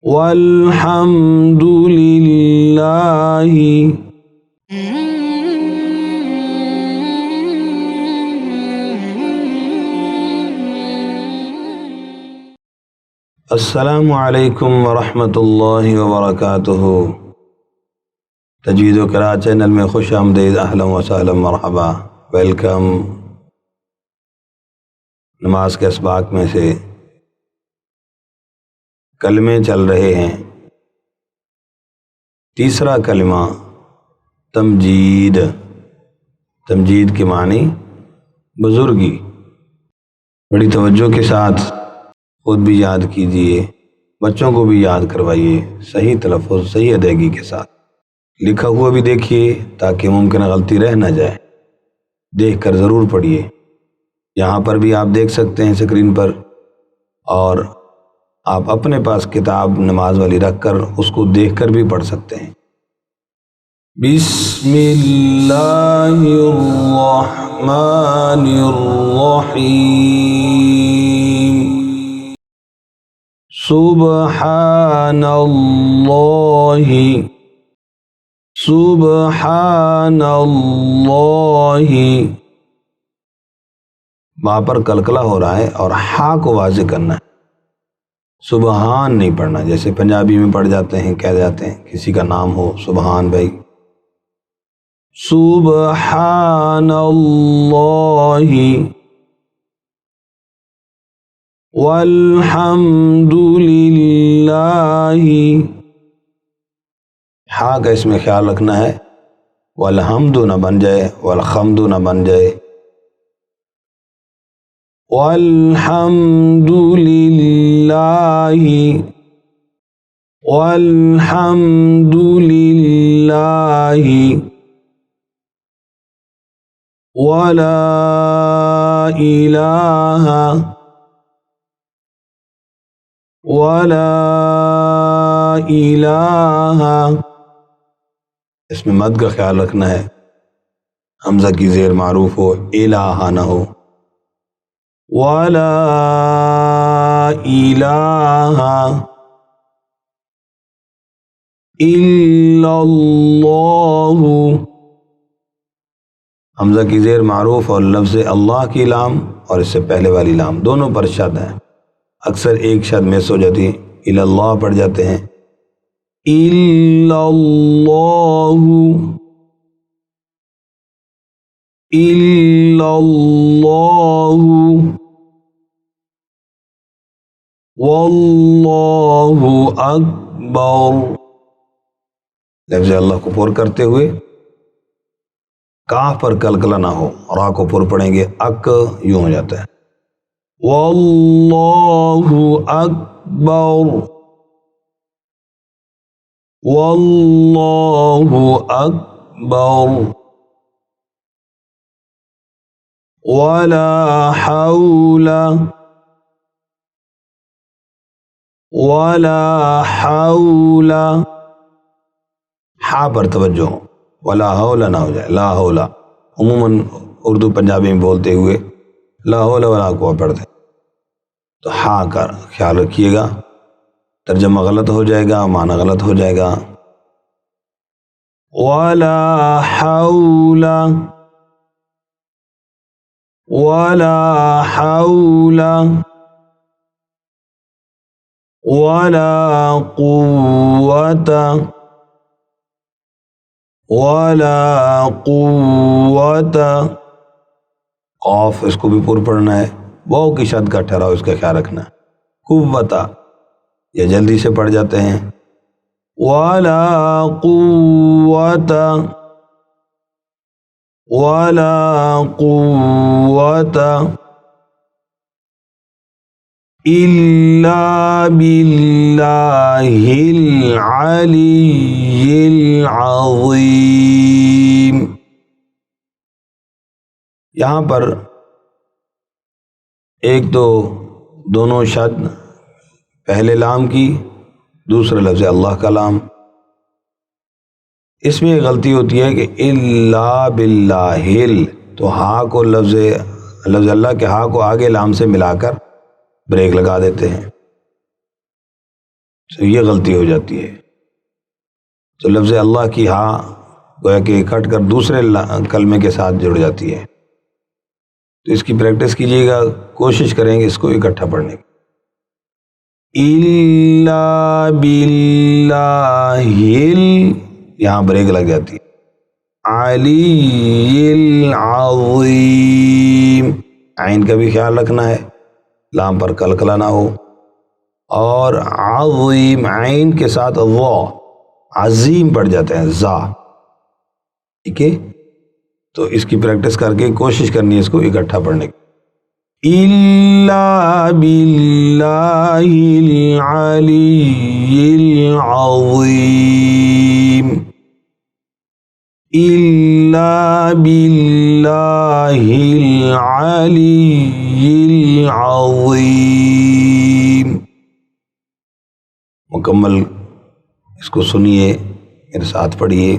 والحمد للہ. السلام علیکم ورحمۃ اللہ وبرکاتہ. تجوید و قراءت چینل میں خوش آمدید. اہلا و سہلا مرحبا، ویلکم. نماز کے اسباق میں سے کلمے چل رہے ہیں. تیسرا کلمہ تمجید. تمجید کے معنی بزرگی. بڑی توجہ کے ساتھ خود بھی یاد کیجئے، بچوں کو بھی یاد کروائیے، صحیح تلفظ، صحیح ادائیگی کے ساتھ. لکھا ہوا بھی دیکھیے تاکہ ممکن غلطی رہ نہ جائے. دیکھ کر ضرور پڑھیے. یہاں پر بھی آپ دیکھ سکتے ہیں اسکرین پر، اور آپ اپنے پاس کتاب نماز والی رکھ کر اس کو دیکھ کر بھی پڑھ سکتے ہیں. بسم اللہ الرحمن الرحیم. سبحان اللہ، سبحان اللہ. وہاں پر کلکلا ہو رہا ہے اور ہا کو واضح کرنا ہے. سبحان نہیں پڑھنا، جیسے پنجابی میں پڑھ جاتے ہیں، کہہ جاتے ہیں کسی کا نام ہو سبحان بھائی. سبحان اللہ والحمد للہ. ہا کا اس میں خیال رکھنا ہے، والحمد نہ بن جائے، والحمد نہ بن جائے. والحمد للہ، والحمد للہ، ولا الہ، ولا الہ. اس میں مد کا خیال رکھنا ہے، حمزہ کی زیر معروف ہو، الہ نہ ہو. ولا الہ الا اللہ. حمزہ کی زیر معروف اور لفظ اللہ کی لام اور اس سے پہلے والی لام دونوں پر شد ہیں. اکثر ایک شد مس ہو جاتی ہے، الا اللہ پڑھ جاتے ہیں. الا اللہ، الا اللہ، واللہ اکبر. لفظ اللہ کو پر کرتے ہوئے کاف پر کلکلا نہ ہو، را کو پر پڑھیں گے، اک یوں ہو جاتا ہے. واللہ اکبر، واللہ اکبر. ولا حول، ولا حول. ہا پر توجہ، ولا حول نہ ہو جائے، لا حول. عموماً اردو پنجابی میں بولتے ہوئے لا حول ولا قوت پڑھتے ہیں، تو ہا کا خیال رکھیے گا. ترجمہ غلط ہو جائے گا، معنی غلط ہو جائے گا. ولا حول، ولا حول، ولا قوت، ولا قوت. قاف اس کو بھی پر پڑھنا ہے، واو کی شد کا ٹھہراؤ اس کا خیال رکھنا ہے. قوت یہ جلدی سے پڑھ جاتے ہیں. ولا قوت، ولا قوت الا باللہ العلی العظیم. یہاں پر ایک تو دونوں شد پہلے لام کی، دوسرا لفظ اللہ کا لام. اس میں غلطی ہوتی ہے کہ الا باللہ، تو ہا کو لفظ اللہ کے ہا کو آگے لام سے ملا کر بریک لگا دیتے ہیں. تو یہ غلطی ہو جاتی ہے. تو لفظ اللہ کی ہاں گویا کہ کٹ کر دوسرے کلمے کے ساتھ جڑ جاتی ہے. تو اس کی پریکٹس کیجیے گا، کوشش کریں گے اس کو اکٹھا پڑھنے کی. الا باللہ، یہاں بریک لگ جاتی ہے. علی العظیم، عین کا بھی خیال رکھنا ہے، لام پر کلکلا نہ ہو. اور عظیم، عین کے ساتھ وا، عظیم پڑ جاتے ہیں زا. ٹھیک ہے، تو اس کی پریکٹس کر کے کوشش کرنی ہے اس کو اکٹھا پڑھنے کی. الا باللہ العلی العظیم، الا باللہ العلی العظیم. مکمل اس کو سنیے، میرے ساتھ پڑھیے.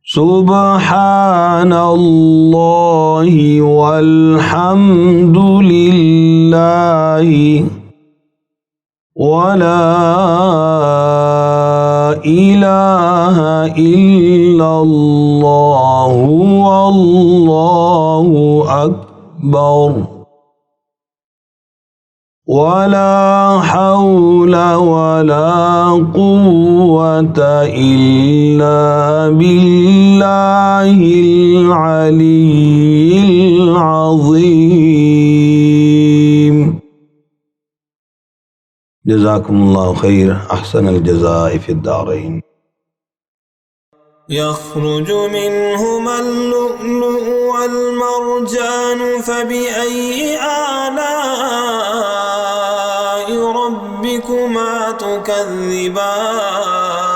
سبحان اللہ والحمد للہ ولا الہ الا اللہ واللہ اکبر ولا حول ولا قوة إلا بالله العلي العظيم. جزاكم الله خير، أحسن الجزاء في الدارين. يخرج منهما اللؤلؤ والمرجان فبأي آلاء ربكما تكذبان